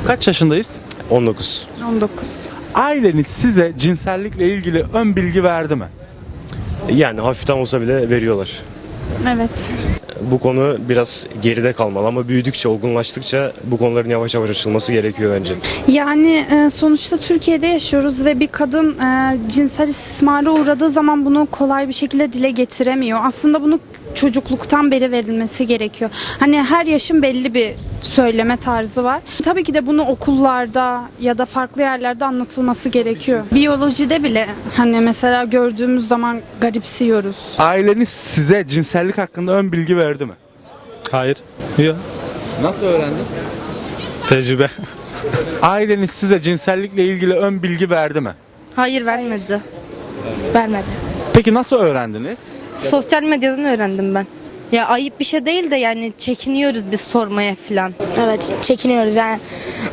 Kaç yaşındayız? 19. 19. Aileniz size cinsellikle ilgili ön bilgi verdi mi? Yani hafiften olsa bile veriyorlar. Evet. Bu konu biraz geride kalmalı ama büyüdükçe, olgunlaştıkça bu konuların yavaş yavaş açılması gerekiyor bence. Yani sonuçta Türkiye'de yaşıyoruz ve bir kadın cinsel istismara uğradığı zaman bunu kolay bir şekilde dile getiremiyor. Aslında bunu çocukluktan beri verilmesi gerekiyor. Hani her yaşın belli bir söyleme tarzı var. Tabii ki de bunu okullarda ya da farklı yerlerde anlatılması gerekiyor. Biyolojide bile hani mesela gördüğümüz zaman garipsiyoruz. Aileniz size cinsellik hakkında ön bilgi verdi mi? Hayır. Yok. Nasıl öğrendin? Tecrübe. Aileniz size cinsellikle ilgili ön bilgi verdi mi? Hayır vermedi. Vermedi. Peki nasıl öğrendiniz? Sosyal medyadan öğrendim ben. Ya ayıp bir şey değil de yani çekiniyoruz biz sormaya falan. Evet, çekiniyoruz yani.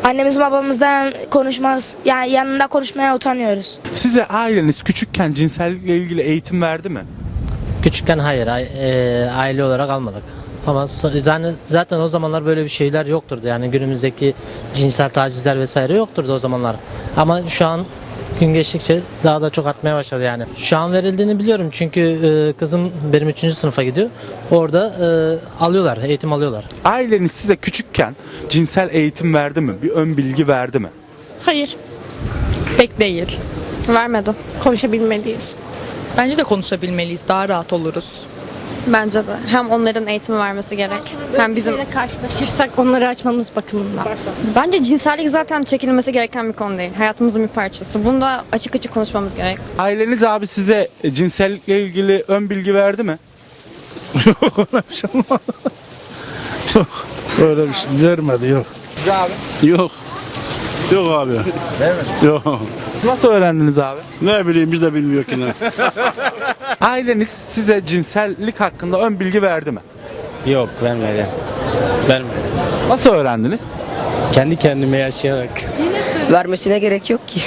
Annemizin babamızdan konuşmaz, yani yanında konuşmaya utanıyoruz. Size aileniz küçükken cinsellikle ilgili eğitim verdi mi? Küçükken hayır, aile olarak almadık. Ama zaten o zamanlar böyle bir şeyler yokturdu. Yani günümüzdeki cinsel tacizler vesaire yokturdu o zamanlar. Ama şu an gün geçtikçe daha da çok artmaya başladı yani. Şu an verildiğini biliyorum çünkü kızım benim 3. sınıfa gidiyor. Orada alıyorlar, eğitim alıyorlar. Aileniz size küçükken cinsel eğitim verdi mi? Bir ön bilgi verdi mi? Hayır. Pek değil. Vermedim. Konuşabilmeliyiz. Bence de konuşabilmeliyiz. Daha rahat oluruz. Bence de. Hem onların eğitimi vermesi gerek. Hem bizim... Karşılaşırsak onları açmamız bakımından. Bence cinsellik zaten çekilmesi gereken bir konu değil. Hayatımızın bir parçası. Bunu da açık açık konuşmamız gerek. Aileniz abi size cinsellikle ilgili ön bilgi verdi mi? Yok öyle bir şey olmaz. Yok. Öyle bir şey vermedi yok. Abi. Yok. Yok abi. Yok. Nasıl öğrendiniz abi? Ne bileyim biz de bilmiyoruz ki ne. Aileniz size cinsellik hakkında ön bilgi verdi mi? Yok vermedi. Vermedi. Nasıl öğrendiniz? Kendi kendime yaşayarak. Vermesine gerek yok ki.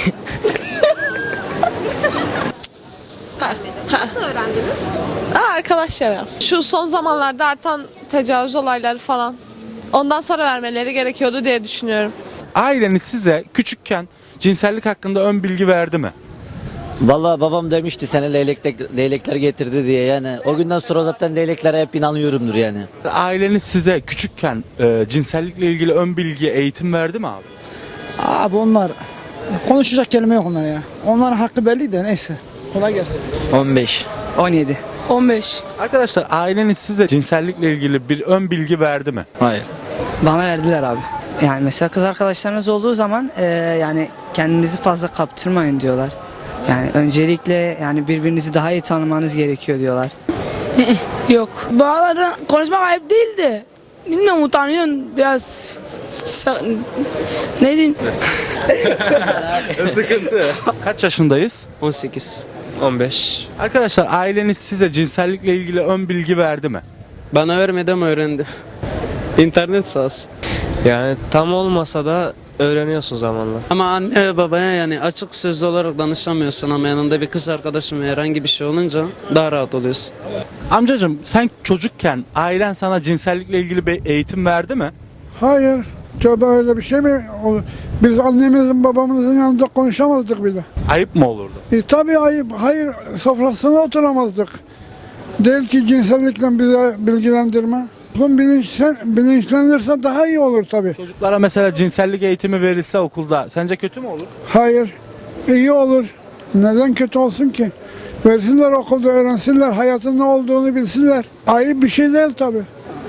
Arkadaşlar şu son zamanlarda artan tecavüz olayları falan. Ondan sonra vermeleri gerekiyordu diye düşünüyorum. Aileniz size küçükken cinsellik hakkında ön bilgi verdi mi? Vallahi babam demişti sana leylekler getirdi diye, yani o günden sonra zaten leyleklere hep inanıyorumdur yani. Aileniz size küçükken cinsellikle ilgili ön bilgi, eğitim verdi mi abi? Abi onlar konuşacak kelime yok onlar ya. Onların hakkı belli de neyse. Kolay gelsin. 15. 17. 15. Arkadaşlar aileniz size cinsellikle ilgili bir ön bilgi verdi mi? Hayır. Bana verdiler abi. Yani mesela kız arkadaşlarınız olduğu zaman yani kendinizi fazla kaptırmayın diyorlar. Yani öncelikle yani birbirinizi daha iyi tanımanız gerekiyor diyorlar. Yok. Bağların konuşmak ayıp değildi. Bilmiyorum, utanıyorsun biraz. Ne diyeyim? Sıkıntı. Kaç yaşındayız? 18. 15. Arkadaşlar aileniz size cinsellikle ilgili ön bilgi verdi mi? Bana vermedi ama öğrendim. İnternet sağ olsun. Yani tam olmasa da öğreniyorsun zamanla. Ama anne ve babaya yani açık sözlü olarak danışamıyorsun ama yanında bir kız arkadaşın ve herhangi bir şey olunca daha rahat oluyorsun. Amcacığım sen çocukken ailen sana cinsellikle ilgili bir eğitim verdi mi? Hayır. Tövbe, öyle bir şey mi olur? Biz annemizin babamızın yanında konuşamazdık bile. Ayıp mı olurdu? Tabii ayıp. Hayır, sofrasına oturamazdık. Değil ki cinsellikle bize bilgilendirme. Bilinçlenirse daha iyi olur tabii. Çocuklara mesela cinsellik eğitimi verilse okulda sence kötü mü olur? Hayır, iyi olur. Neden kötü olsun ki? Versinler, okulda öğrensinler, hayatın ne olduğunu bilsinler. Ayıp bir şey değil tabii.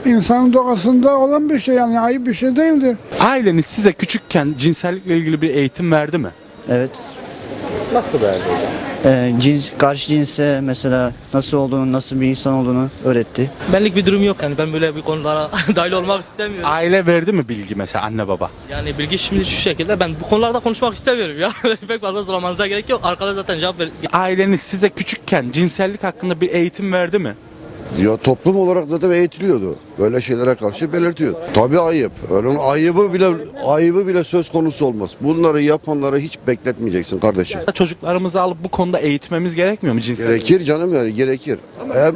İnsanın doğasında olan bir şey, yani ayıp bir şey değildir. Aileniz size küçükken cinsellikle ilgili bir eğitim verdi mi? Evet. Nasıl verdi? Karşı cinse mesela nasıl olduğunu, nasıl bir insan olduğunu öğretti. Benlik bir durum yok yani ben böyle bir konulara dahil olmak istemiyorum. Aile verdi mi bilgi mesela, anne baba? Yani bilgi şimdi şu şekilde, ben bu konularda konuşmak istemiyorum ya. Pek fazla zorlamanıza gerek yok. Arkada zaten cevap ver. Aileniz size küçükken cinsellik hakkında bir eğitim verdi mi? Ya toplum olarak zaten eğitiliyordu. Böyle şeylere karşı belirtiyor. Tabii ayıp. Öyle ayıbı bile söz konusu olmaz. Bunları yapanları hiç bekletmeyeceksin kardeşim. Çocuklarımızı alıp bu konuda eğitmemiz gerekmiyor mu cinsellik? Gerekir canım, yani gerekir.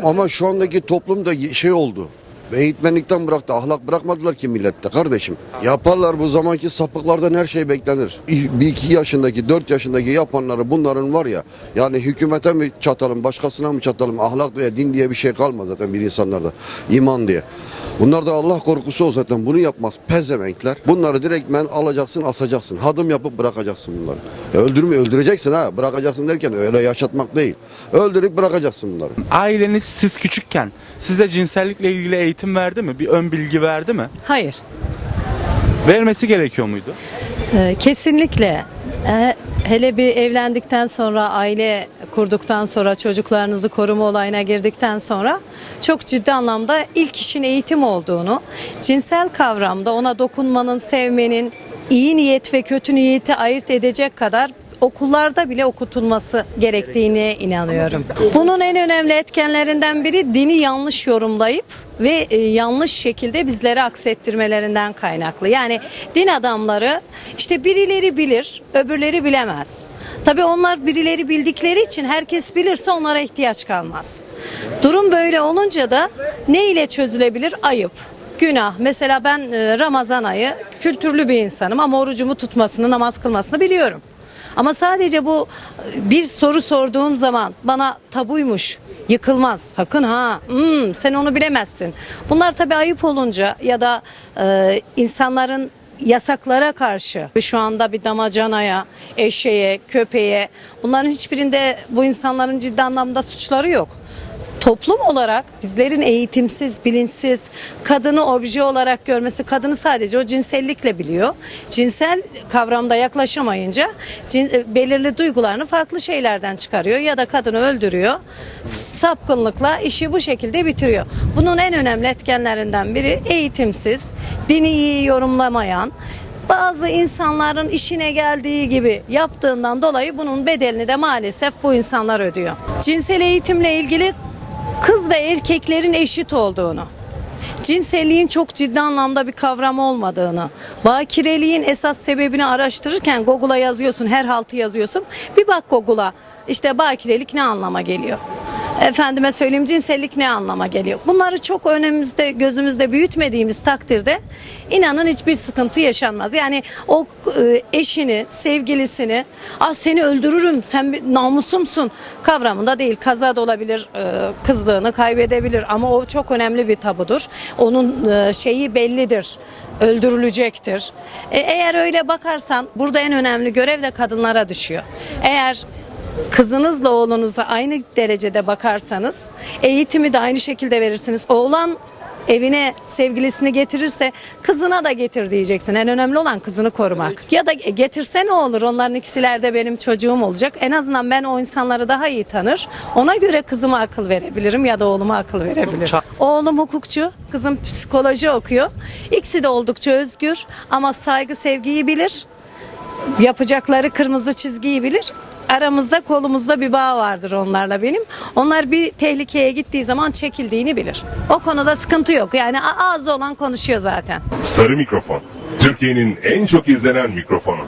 Ama şu andaki toplumda şey oldu. Eğitmenlikten bıraktı. Ahlak bırakmadılar ki millette kardeşim. Yaparlar, bu zamanki sapıklardan her şey beklenir. 1-2 yaşındaki, 4 yaşındaki yapanları bunların var ya. Yani hükümete mi çatalım, başkasına mı çatalım? Ahlak diye, din diye bir şey kalmaz zaten bir insanlarda. İman diye. Bunlar da Allah korkusu o zaten. Bunu yapmaz. Pezevenkler. Bunları direktmen alacaksın, asacaksın. Hadım yapıp bırakacaksın bunları. Öldüreceksin ha. Bırakacaksın derken öyle yaşatmak değil. Öldürüp bırakacaksın bunları. Aileniz siz küçükken size cinsellikle ilgili eğitim verdi mi? Bir ön bilgi verdi mi? Hayır. Vermesi gerekiyor muydu? Kesinlikle. Hele bir evlendikten sonra, aile kurduktan sonra, çocuklarınızı koruma olayına girdikten sonra çok ciddi anlamda ilk işin eğitim olduğunu, cinsel kavramda ona dokunmanın, sevmenin, iyi niyet ve kötü niyeti ayırt edecek kadar okullarda bile okutulması gerektiğine inanıyorum. Bunun en önemli etkenlerinden biri dini yanlış yorumlayıp ve yanlış şekilde bizlere aksettirmelerinden kaynaklı. Yani din adamları işte birileri bilir, öbürleri bilemez. Tabii onlar birileri bildikleri için herkes bilirse onlara ihtiyaç kalmaz. Durum böyle olunca da ne ile çözülebilir? Ayıp. Günah. Mesela ben Ramazan ayı kültürlü bir insanım ama orucumu tutmasını, namaz kılmasını biliyorum. Ama sadece bu bir soru sorduğum zaman bana tabuymuş, yıkılmaz, sakın ha, sen onu bilemezsin. Bunlar tabii ayıp olunca ya da insanların yasaklara karşı şu anda bir damacanaya, eşeğe, köpeğe, bunların hiçbirinde bu insanların ciddi anlamda suçları yok. Toplum olarak bizlerin eğitimsiz, bilinçsiz, kadını obje olarak görmesi, kadını sadece o cinsellikle biliyor. Cinsel kavramda yaklaşamayınca belirli duygularını farklı şeylerden çıkarıyor ya da kadını öldürüyor. Sapkınlıkla işi bu şekilde bitiriyor. Bunun en önemli etkenlerinden biri eğitimsiz, dini iyi yorumlamayan, bazı insanların işine geldiği gibi yaptığından dolayı bunun bedelini de maalesef bu insanlar ödüyor. Cinsel eğitimle ilgili kız ve erkeklerin eşit olduğunu, cinselliğin çok ciddi anlamda bir kavram olmadığını, bakireliğin esas sebebini araştırırken Google'a yazıyorsun, her haltı yazıyorsun. Bir bak Google'a, işte bakirelik ne anlama geliyor? Efendime söyleyeyim, cinsellik ne anlama geliyor? Bunları çok önümüzde, gözümüzde büyütmediğimiz takdirde inanın hiçbir sıkıntı yaşanmaz. Yani o eşini, sevgilisini, seni öldürürüm, sen namusumsun kavramında değil. Kaza da olabilir, kızlığını kaybedebilir ama o çok önemli bir tabudur. Onun şeyi bellidir, öldürülecektir. Eğer öyle bakarsan burada en önemli görev de kadınlara düşüyor. Eğer kızınızla oğlunuza aynı derecede bakarsanız eğitimi de aynı şekilde verirsiniz. Oğlan evine sevgilisini getirirse kızına da getir diyeceksin. En önemli olan kızını korumak. Ya da getirse ne olur? Onların ikisiler de benim çocuğum olacak. En azından ben o insanları daha iyi tanır. Ona göre kızıma akıl verebilirim ya da oğluma akıl verebilirim. Oğlum hukukçu, kızım psikoloji okuyor. İkisi de oldukça özgür ama saygı sevgiyi bilir. Yapacakları kırmızı çizgiyi bilir. Aramızda, kolumuzda bir bağ vardır onlarla benim. Onlar bir tehlikeye gittiği zaman çekildiğini bilir. O konuda sıkıntı yok. Yani ağzı olan konuşuyor zaten. Sarı Mikrofon. Türkiye'nin en çok izlenen mikrofonu.